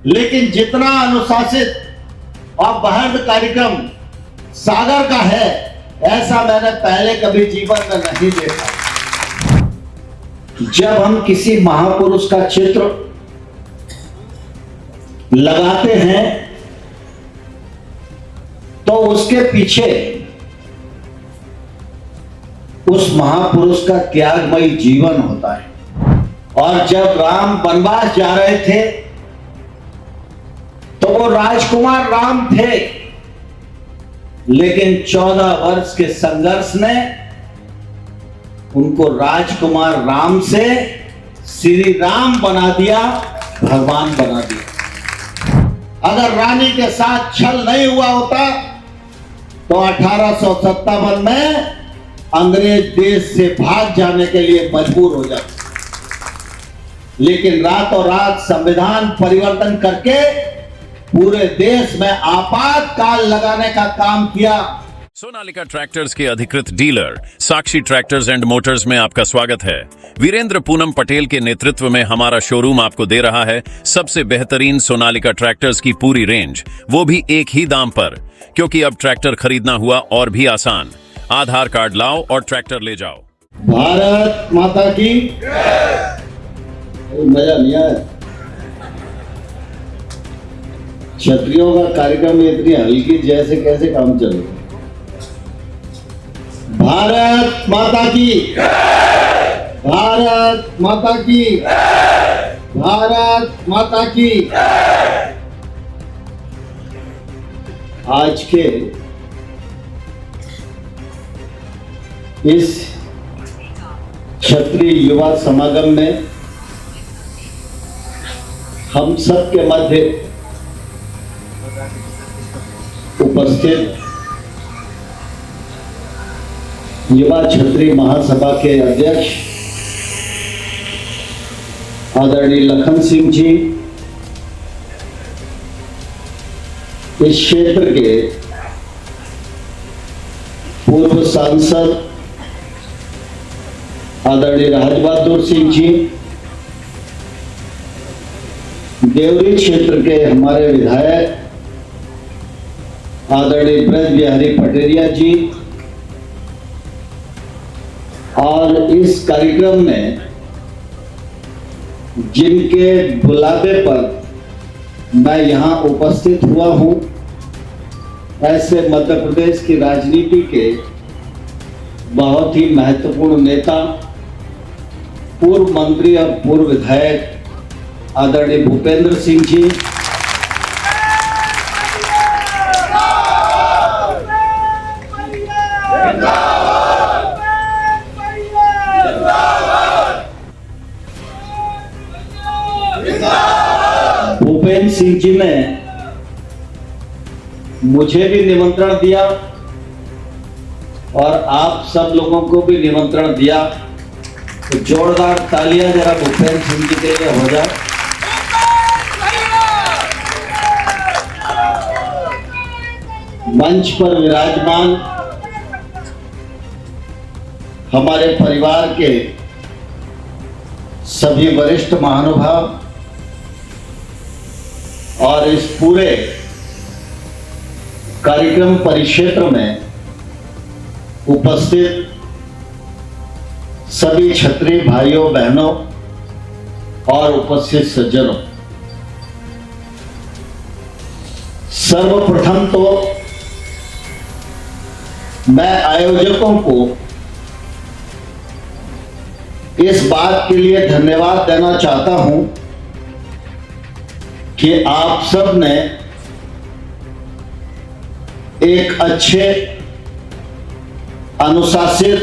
लेकिन जितना अनुशासित और बहर्द कार्यक्रम सागर का है, ऐसा मैंने पहले कभी जीवन में नहीं देखा। जब हम किसी महापुरुष का चित्र लगाते हैं तो उसके पीछे उस महापुरुष का त्यागमयी जीवन होता है। और जब राम वनवास जा रहे थे तो वो राजकुमार राम थे, लेकिन 14 वर्ष के संघर्ष ने उनको राजकुमार राम से श्री राम बना दिया, भगवान बना दिया। अगर रानी के साथ छल नहीं हुआ होता तो 1857 में अंग्रेज देश से भाग जाने के लिए मजबूर हो जाते, लेकिन रातों रात संविधान परिवर्तन करके पूरे देश में आपातकाल लगाने का काम किया। सोनालिका ट्रैक्टर्स के अधिकृत dealer Sakshi tractors and Motors में आपका स्वागत है। वीरेंद्र पूनम पटेल के नेतृत्व में हमारा शोरूम आपको दे रहा है सबसे बेहतरीन सोनालिका ट्रैक्टर्स की पूरी रेंज, वो भी एक ही दाम पर। क्योंकि अब ट्रैक्टर खरीदना हुआ और भी आसान। आधार कार्ड लाओ और ट्रैक्टर ले जाओ। भारत माता की मजा नहीं आया। क्षत्रियों का कार्यक्रम इतनी हल्की जैसे कैसे काम चल रहा। भारत माता की, भारत माता की, भारत माता की। आज के इस क्षत्रिय युवा समागम में हम सब के मध्य उपस्थित युवा क्षत्रिय महासभा के अध्यक्ष आदरणीय लखन सिंह जी, इस क्षेत्र के पूर्व सांसद आदरणीय राजबहादुर सिंह जी, देवरी क्षेत्र के हमारे विधायक आदरणीय ब्रज बिहारी पटेरिया जी, और इस कार्यक्रम में जिनके बुलावे पर मैं यहां उपस्थित हुआ हूं, ऐसे मध्य प्रदेश की राजनीति के बहुत ही महत्वपूर्ण नेता, पूर्व मंत्री और पूर्व विधायक आदरणीय भूपेंद्र सिंह जी, भूपेंद्र सिंह जी ने मुझे भी निमंत्रण दिया और आप सब लोगों को भी निमंत्रण दिया। तो जोरदार तालियां जरा भूपेंद्र सिंह जी के लिए हो जाए। मंच पर विराजमान हमारे परिवार के सभी वरिष्ठ महानुभाव और इस पूरे कार्यक्रम परिक्षेत्र में उपस्थित सभी क्षत्रिय भाइयों बहनों और उपस्थित सज्जनों, सर्वप्रथम तो मैं आयोजकों को इस बात के लिए धन्यवाद देना चाहता हूं कि आप सब ने एक अच्छे, अनुशासित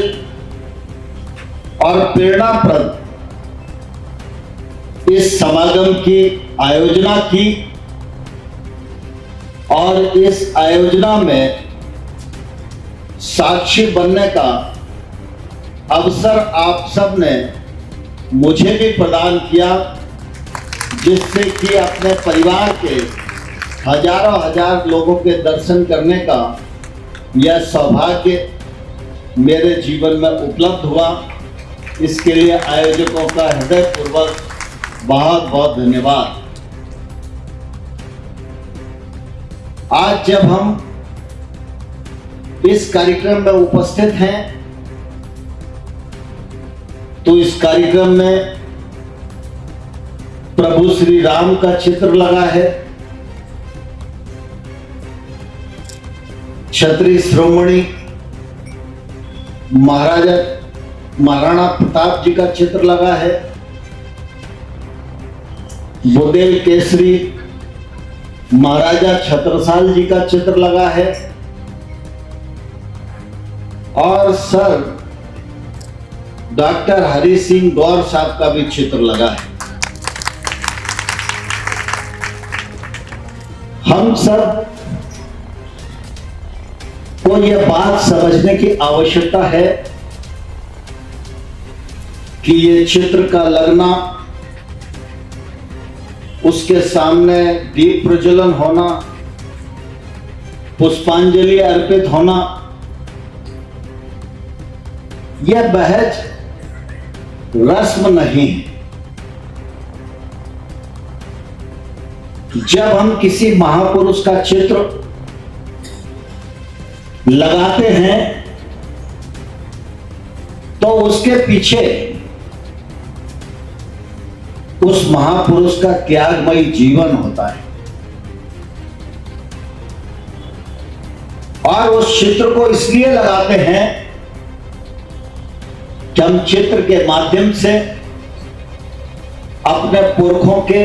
और प्रेरणाप्रद इस समागम की आयोजना की, और इस आयोजना में साक्षी बनने का अवसर आप सब ने मुझे भी प्रदान किया, जिससे कि अपने परिवार के हजारों हजार लोगों के दर्शन करने का यह सौभाग्य मेरे जीवन में उपलब्ध हुआ। इसके लिए आयोजकों का हृदयपूर्वक बहुत बहुत धन्यवाद। आज जब हम इस कार्यक्रम में उपस्थित हैं तो इस कार्यक्रम में प्रभु श्री राम का चित्र लगा है, क्षत्रिय श्रोमणी महाराणा प्रताप जी का चित्र लगा है, बुंदेल केसरी महाराजा छत्रसाल जी का चित्र लगा है और सर डॉक्टर हरि सिंह गौर साहब का भी चित्र लगा है। हम सब को यह बात समझने की आवश्यकता है कि ये चित्र का लगना, उसके सामने दीप प्रज्वलन होना, पुष्पांजलि अर्पित होना, यह महज रस्म नहीं है। जब हम किसी महापुरुष का चित्र लगाते हैं तो उसके पीछे उस महापुरुष का त्यागमयी जीवन होता है और उस चित्र को इसलिए लगाते हैं कि हम चित्र के माध्यम से अपने पुरखों के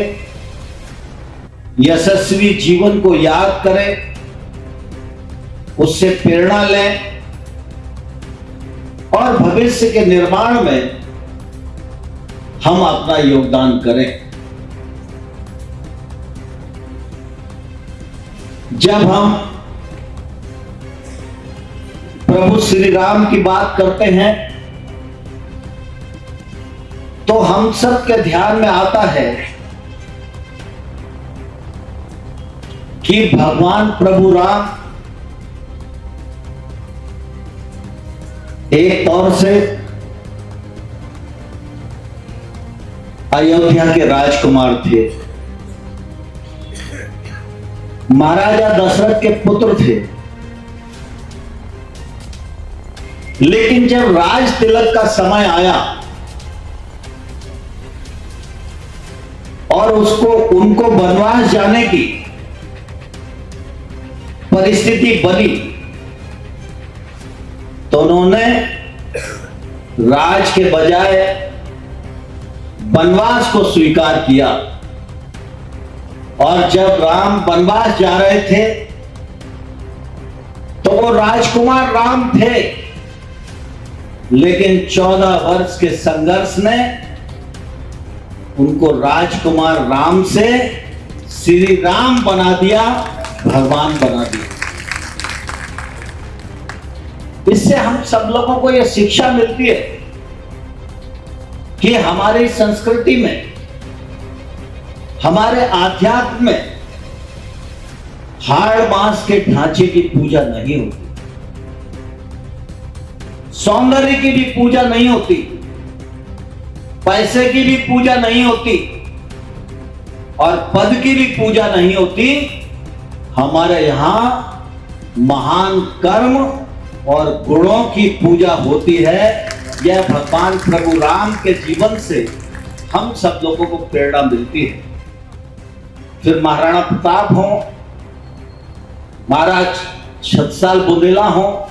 यशस्वी जीवन को याद करें, उससे प्रेरणा लें और भविष्य के निर्माण में हम अपना योगदान करें। जब हम प्रभु श्री राम की बात करते हैं तो हम सब के ध्यान में आता है कि भगवान प्रभु राम एक तौर से अयोध्या के राजकुमार थे, महाराजा दशरथ के पुत्र थे, लेकिन जब राज तिलक का समय आया और उनको वनवास जाने की परिस्थिति बनी तो उन्होंने राज के बजाय वनवास को स्वीकार किया और जब राम वनवास जा रहे थे तो वो राजकुमार राम थे, लेकिन 14 वर्ष के संघर्ष ने उनको राजकुमार राम से श्री राम बना दिया, भगवान बना दिया। इससे हम सब लोगों को यह शिक्षा मिलती है कि हमारी संस्कृति में, हमारे आध्यात्म में हाड़ मांस के ढांचे की पूजा नहीं होती, सौंदर्य की भी पूजा नहीं होती, पैसे की भी पूजा नहीं होती और पद की भी पूजा नहीं होती। हमारे यहां महान कर्म और गुणों की पूजा होती है। यह भगवान प्रभु राम के जीवन से हम सब लोगों को प्रेरणा मिलती है। फिर महाराणा प्रताप हो, महाराज छत्रसाल बुंदेला हो,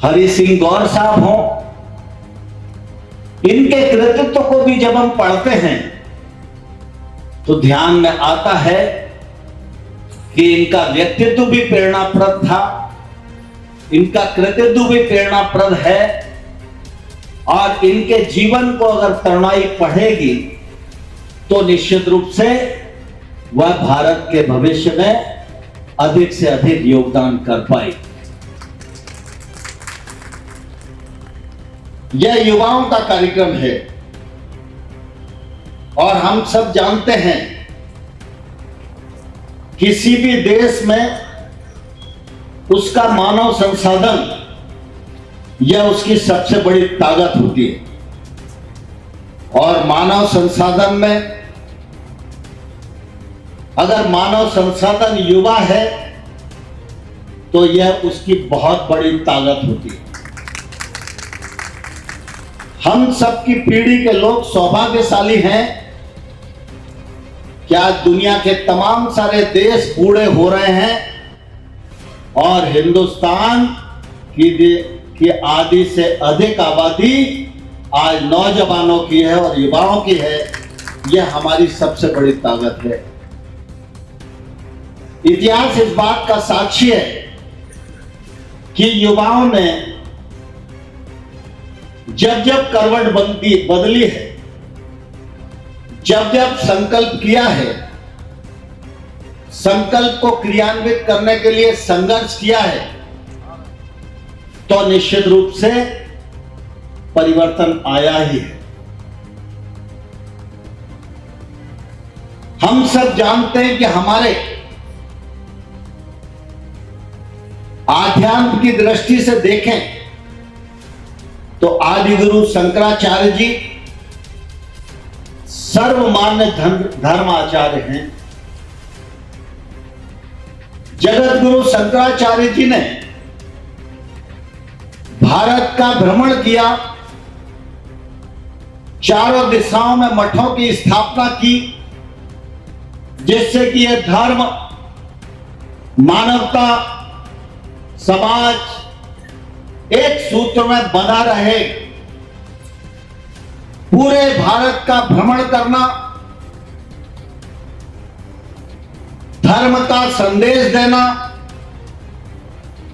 हरि सिंह गौर साहब हो, इनके कृतित्व को भी जब हम पढ़ते हैं तो ध्यान में आता है कि इनका व्यक्तित्व भी प्रेरणाप्रद था, इनका कृतित्व भी प्रेरणाप्रद है और इनके जीवन को अगर तरुणाई पढ़ेगी तो निश्चित रूप से वह भारत के भविष्य में अधिक से अधिक योगदान कर पाएगी। यह युवाओं का कार्यक्रम है और हम सब जानते हैं किसी भी देश में उसका मानव संसाधन यह उसकी सबसे बड़ी ताकत होती है और मानव संसाधन में अगर मानव संसाधन युवा है तो यह उसकी बहुत बड़ी ताकत होती है। हम सबकी पीढ़ी के लोग सौभाग्यशाली हैं कि आज दुनिया के तमाम सारे देश बूढ़े हो रहे हैं और हिंदुस्तान की आधी से अधिक आबादी आज नौजवानों की है और युवाओं की है। यह हमारी सबसे बड़ी ताकत है। इतिहास इस बात का साक्षी है कि युवाओं ने जब जब करवट बदली है, जब जब संकल्प किया है, संकल्प को क्रियान्वित करने के लिए संघर्ष किया है, तो निश्चित रूप से परिवर्तन आया ही है। हम सब जानते हैं कि हमारे आध्यात्म की दृष्टि से देखें तो आदि गुरु शंकराचार्य जी सर्वमान्य धर्म आचार्य हैं। जगत गुरु शंकराचार्य जी ने भारत का भ्रमण किया, चारों दिशाओं में मठों की स्थापना की, जिससे कि यह धर्म, मानवता, समाज एक सूत्र में बना रहे। पूरे भारत का भ्रमण करना, धर्म का संदेश देना,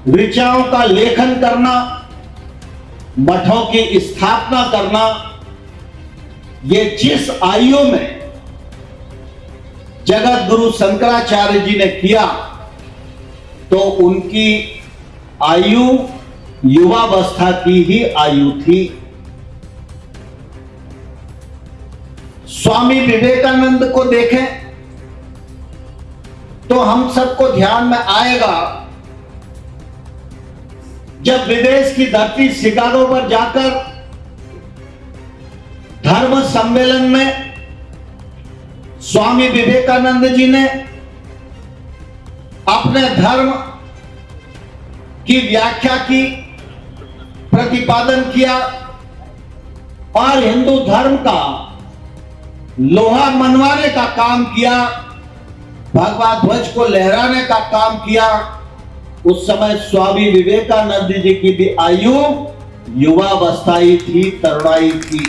ऋचाओं का लेखन करना, मठों की स्थापना करना, ये जिस आयु में जगत गुरु शंकराचार्य जी ने किया, तो उनकी आयु युवावस्था की ही आयु थी। स्वामी विवेकानंद को देखें तो हम सबको ध्यान में आएगा, जब विदेश की धरती शिकागो पर जाकर धर्म सम्मेलन में स्वामी विवेकानंद जी ने अपने धर्म की व्याख्या की, प्रतिपादन किया और हिंदू धर्म का लोहा मनवाने का काम किया, भगवा ध्वज को लहराने का काम किया। उस समय स्वामी विवेकानंद जी की भी आयु युवावस्था ही थी, तरुणाई थी।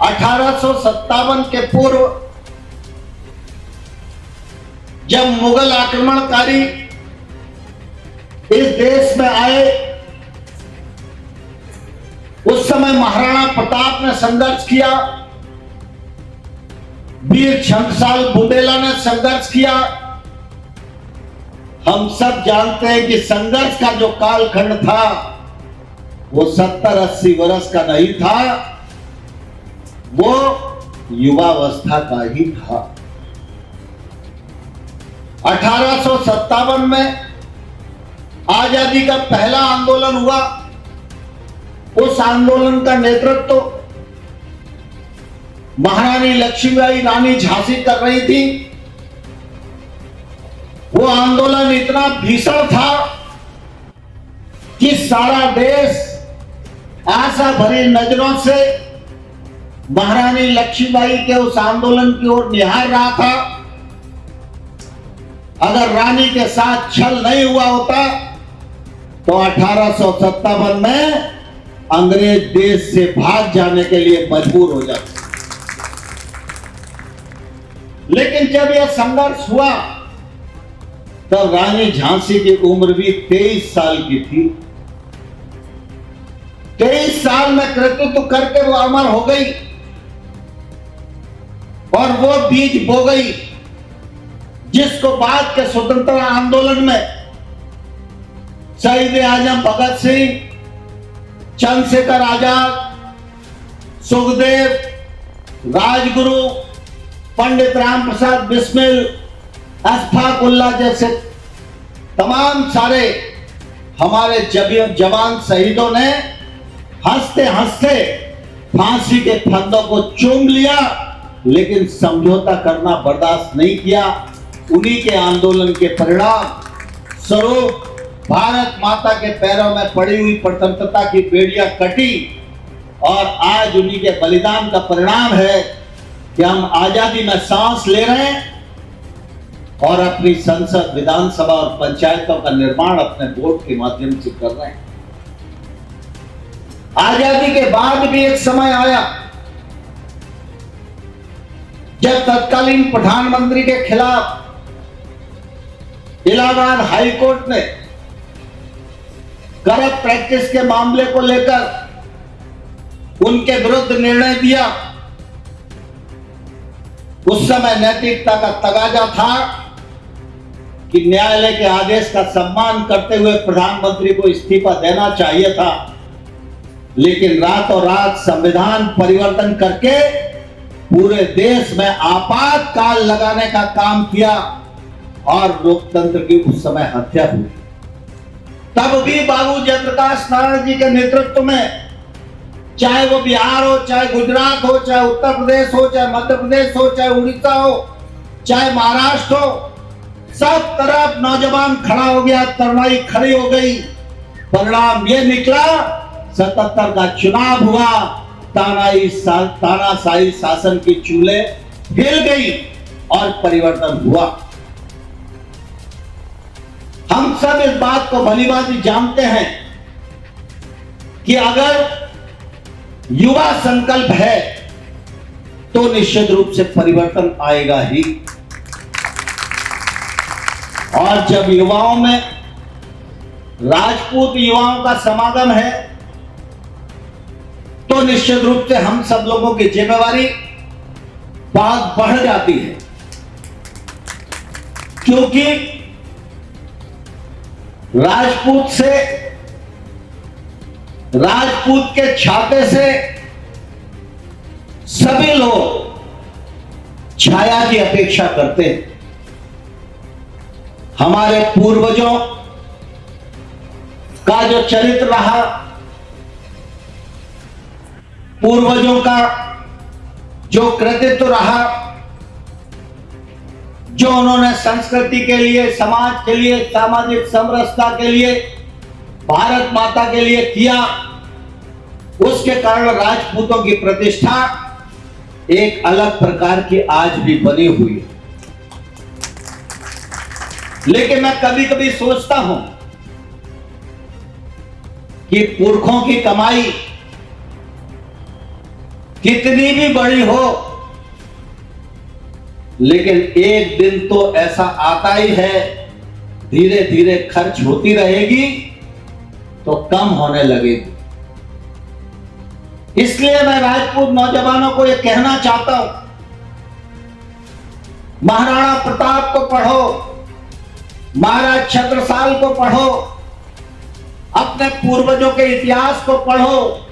1857 के पूर्व जब मुगल आक्रमणकारी इस देश में आए, उस समय महाराणा प्रताप ने संघर्ष किया, वीर छंदसाल बुंदेला ने संघर्ष किया। हम सब जानते हैं कि संघर्ष का जो कालखंड था वो 70-80 वर्ष का नहीं था, वो युवावस्था का ही था। 1857 में आजादी का पहला आंदोलन हुआ। उस आंदोलन का नेतृत्व महारानी लक्ष्मीबाई रानी झांसी कर रही थी। वो आंदोलन इतना भीषण था कि सारा देश आशा भरी नजरों से महारानी लक्ष्मीबाई के उस आंदोलन की ओर निहार रहा था। अगर रानी के साथ छल नहीं हुआ होता तो 1857 में अंग्रेज देश से भाग जाने के लिए मजबूर हो जाते। लेकिन जब यह संघर्ष हुआ तब रानी झांसी की उम्र भी 23 साल की थी। 23 साल में कृतित्व करके वो अमर हो गई और वो बीज बो गई जिसको बाद के स्वतंत्रता आंदोलन में शहीद आजम भगत सिंह, चंद्रशेखर आजाद, सुखदेव, राजगुरु, पंडित राम प्रसाद बिस्मिल, अशफाक उल्लाह जैसे तमाम सारे हमारे जवान शहीदों ने हंसते हंसते फांसी के फंदों को चूम लिया लेकिन समझौता करना बर्दाश्त नहीं किया। उन्हीं के आंदोलन के परिणाम स्वरूप भारत माता के पैरों में पड़ी हुई स्वतंत्रता की बेड़ियां कटी और आज उन्हीं के बलिदान का परिणाम है कि हम आजादी में सांस ले रहे हैं और अपनी संसद, विधानसभा और पंचायतों का निर्माण अपने वोट के माध्यम से कर रहे हैं। आजादी के बाद भी एक समय आया जब तत्कालीन प्रधानमंत्री के खिलाफ इलाहाबाद हाई कोर्ट ने करप्ट प्रैक्टिस के मामले को लेकर उनके विरुद्ध निर्णय दिया। उस समय नैतिकता का तगाजा था कि न्यायालय के आदेश का सम्मान करते हुए प्रधानमंत्री को इस्तीफा देना चाहिए था, लेकिन रातों रात संविधान परिवर्तन करके पूरे देश में आपातकाल लगाने का काम किया और लोकतंत्र की उस समय हत्या हुई। तब भी बाबू जयप्रकाश नारायण जी के नेतृत्व में, चाहे वो बिहार हो, चाहे गुजरात हो, चाहे उत्तर प्रदेश हो, चाहे मध्य प्रदेश हो, चाहे उड़ीसा हो, चाहे महाराष्ट्र हो, सब तरफ नौजवान खड़ा हो गया, तरुणाई खड़ी हो गई। परिणाम ये निकला, 77 का चुनाव हुआ, तानाशाही शासन की चूल्हे हिल गई और परिवर्तन हुआ। हम सब इस बात को भलीभांति जानते हैं कि अगर युवा संकल्प है तो निश्चित रूप से परिवर्तन आएगा ही। और जब युवाओं में, राजपूत युवाओं का समागम है, तो निश्चित रूप से हम सब लोगों की जिम्मेवारी बहुत बढ़ जाती है, क्योंकि राजपूत के छाते से सभी लोग छाया की अपेक्षा करते हैं। हमारे पूर्वजों का जो चरित्र रहा, पूर्वजों का जो कृतित्व रहा, जो उन्होंने संस्कृति के लिए, समाज के लिए, सामाजिक समरसता के लिए, भारत माता के लिए किया, उसके कारण राजपूतों की प्रतिष्ठा एक अलग प्रकार की आज भी बनी हुई है। लेकिन मैं कभी कभी सोचता हूं कि पुरखों की कमाई कितनी भी बड़ी हो, लेकिन एक दिन तो ऐसा आता ही है, धीरे धीरे खर्च होती रहेगी तो कम होने लगेगी। इसलिए मैं राजपूत नौजवानों को यह कहना चाहता हूं, महाराणा प्रताप को पढ़ो, महाराज छत्रसाल को पढ़ो, अपने पूर्वजों के इतिहास को पढ़ो,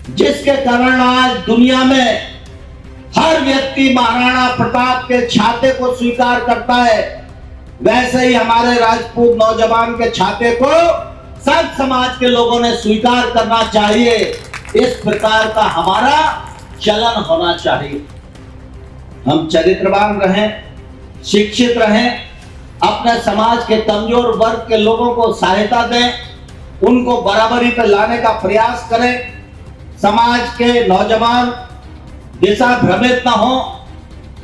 जिसके कारण आज दुनिया में हर व्यक्ति महाराणा प्रताप के छाते को स्वीकार करता है। वैसे ही हमारे राजपूत नौजवान के छाते को सब समाज के लोगों ने स्वीकार करना चाहिए। इस प्रकार का हमारा चलन होना चाहिए। हम चरित्रवान रहें, शिक्षित रहें, अपने समाज के कमजोर वर्ग के लोगों को सहायता दें, उनको बराबरी पर लाने का प्रयास करें। समाज के नौजवान दिशा भ्रमित न हो,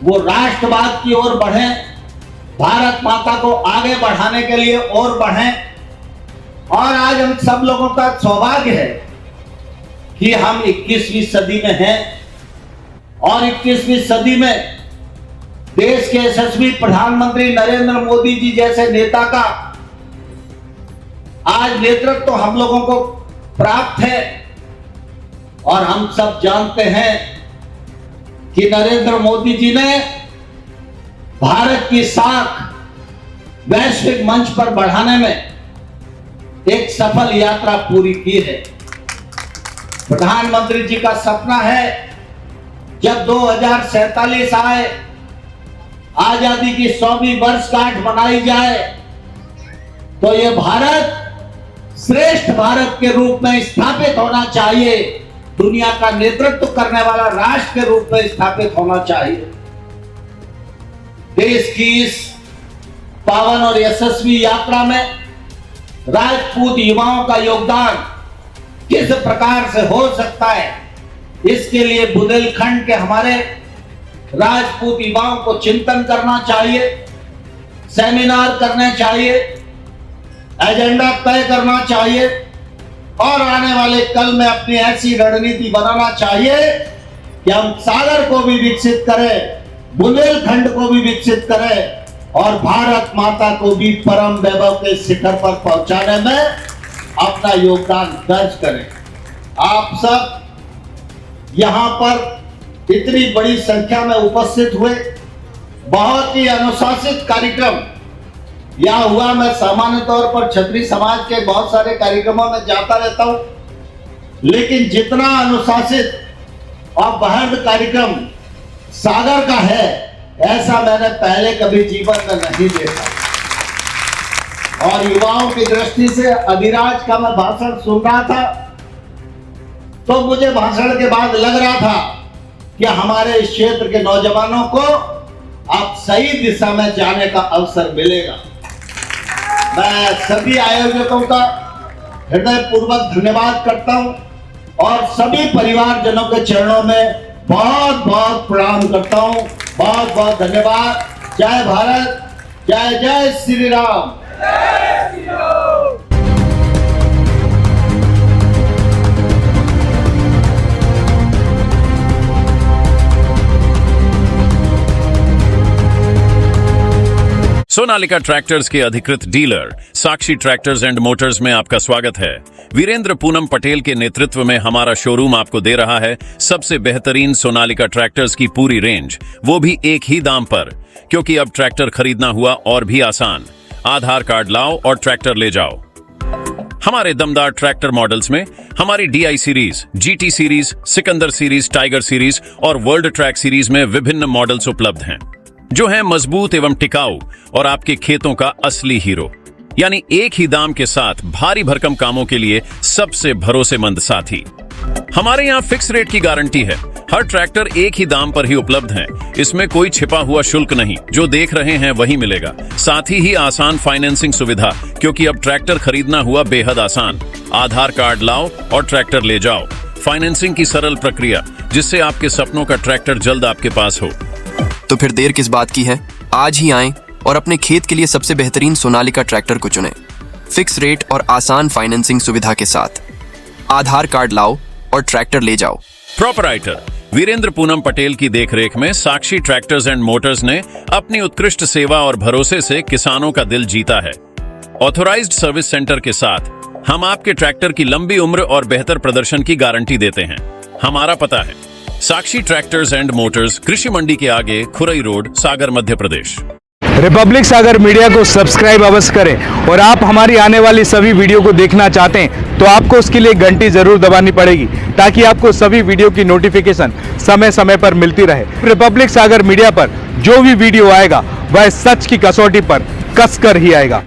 वो राष्ट्रवाद की ओर बढ़ें, भारत माता को आगे बढ़ाने के लिए और बढ़ें। और आज हम सब लोगों का सौभाग्य है कि हम 21वीं सदी में हैं और 21वीं सदी में देश के यशस्वी प्रधानमंत्री नरेंद्र मोदी जी जैसे नेता का आज नेतृत्व हम लोगों को प्राप्त है। और हम सब जानते हैं कि नरेंद्र मोदी जी ने भारत की साख वैश्विक मंच पर बढ़ाने में एक सफल यात्रा पूरी की है। प्रधानमंत्री जी का सपना है जब 2047 आए, आजादी की 100वीं वर्षगांठ मनाई जाए, तो ये भारत श्रेष्ठ भारत के रूप में स्थापित होना चाहिए। दुनिया का नेतृत्व करने वाला राष्ट्र के रूप में स्थापित होना चाहिए। देश की इस पावन और यशस्वी यात्रा में राजपूत युवाओं का योगदान किस प्रकार से हो सकता है, इसके लिए बुंदेलखंड के हमारे राजपूत युवाओं को चिंतन करना चाहिए, सेमिनार करने चाहिए, एजेंडा तय करना चाहिए और आने वाले कल में अपनी ऐसी रणनीति बनाना चाहिए कि हम सागर को भी विकसित करें, बुंदेलखंड को भी विकसित करें और भारत माता को भी परम वैभव के शिखर पर पहुंचाने में अपना योगदान दर्ज करें। आप सब यहां पर इतनी बड़ी संख्या में उपस्थित हुए, बहुत ही अनुशासित कार्यक्रम यहां हुआ। मैं सामान्य तौर पर क्षत्रिय समाज के बहुत सारे कार्यक्रमों में जाता रहता हूं, लेकिन जितना अनुशासित और बहद कार्यक्रम सागर का है, ऐसा मैंने पहले कभी जीवन में नहीं देखा। और युवाओं की दृष्टि से अधिराज का मैं भाषण सुन रहा था, तो मुझे भाषण के बाद लग रहा था कि हमारे इस क्षेत्र के नौजवानों को अब सही दिशा में जाने का अवसर मिलेगा। मैं सभी आयोजकों का हृदयपूर्वक धन्यवाद करता हूं और सभी परिवारजनों के चरणों में बहुत बहुत प्रणाम करता हूं। बहुत बहुत धन्यवाद। जय भारत, जय जय श्री राम। सोनालिका ट्रैक्टर्स के अधिकृत dealer Sakshi tractors and Motors में आपका स्वागत है। वीरेंद्र पूनम पटेल के नेतृत्व में हमारा शोरूम आपको दे रहा है सबसे बेहतरीन सोनालिका ट्रैक्टर्स की पूरी रेंज, वो भी एक ही दाम पर। क्योंकि अब ट्रैक्टर खरीदना हुआ और भी आसान। आधार कार्ड लाओ और ट्रैक्टर ले जाओ। हमारे दमदार ट्रैक्टर मॉडल्स में हमारी DI series, GT series, Sikandar series, tiger series और वर्ल्ड ट्रैक सीरीज में विभिन्न मॉडल्स उपलब्ध हैं, जो हैं मजबूत एवं टिकाऊ और आपके खेतों का असली हीरो। यानी एक ही दाम के साथ भारी भरकम कामों के लिए सबसे भरोसेमंद साथी। हमारे यहाँ फिक्स रेट की गारंटी है। हर ट्रैक्टर एक ही दाम पर ही उपलब्ध है। इसमें कोई छिपा हुआ शुल्क नहीं, जो देख रहे हैं वही मिलेगा। साथ ही आसान फाइनेंसिंग सुविधा, क्योंकि अब ट्रैक्टर खरीदना हुआ बेहद आसान। आधार कार्ड लाओ और ट्रैक्टर ले जाओ। फाइनेंसिंग की सरल प्रक्रिया, जिससे आपके सपनों का ट्रैक्टर जल्द आपके पास हो। तो फिर देर किस बात की है? आज ही आएं और अपने खेत के लिए सबसे बेहतरीन सोनालिका ट्रैक्टर को चुनें। फिक्स रेट और आसान फाइनेंसिंग सुविधा के साथ। आधार कार्ड लाओ और ट्रैक्टर ले जाओ। प्रोपराइटर वीरेंद्र पूनम पटेल की देखरेख में साक्षी ट्रैक्टर्स एंड मोटर्स ने अपनी उत्कृष्ट सेवा और भरोसे से किसानों का दिल जीता है। ऑथोराइज्ड सर्विस सेंटर के साथ हम आपके ट्रैक्टर की लंबी उम्र और बेहतर प्रदर्शन की गारंटी देते हैं। हमारा पता है साक्षी ट्रैक्टर्स एंड मोटर्स, कृषि मंडी के आगे, खुरई रोड, सागर, मध्य प्रदेश। रिपब्लिक सागर मीडिया को सब्सक्राइब अवश्य करें और आप हमारी आने वाली सभी वीडियो को देखना चाहते हैं तो आपको उसके लिए घंटी जरूर दबानी पड़ेगी, ताकि आपको सभी वीडियो की नोटिफिकेशन समय समय पर मिलती रहे। रिपब्लिक सागर मीडिया पर जो भी वीडियो आएगा वह सच की कसौटी पर कसकर ही आएगा।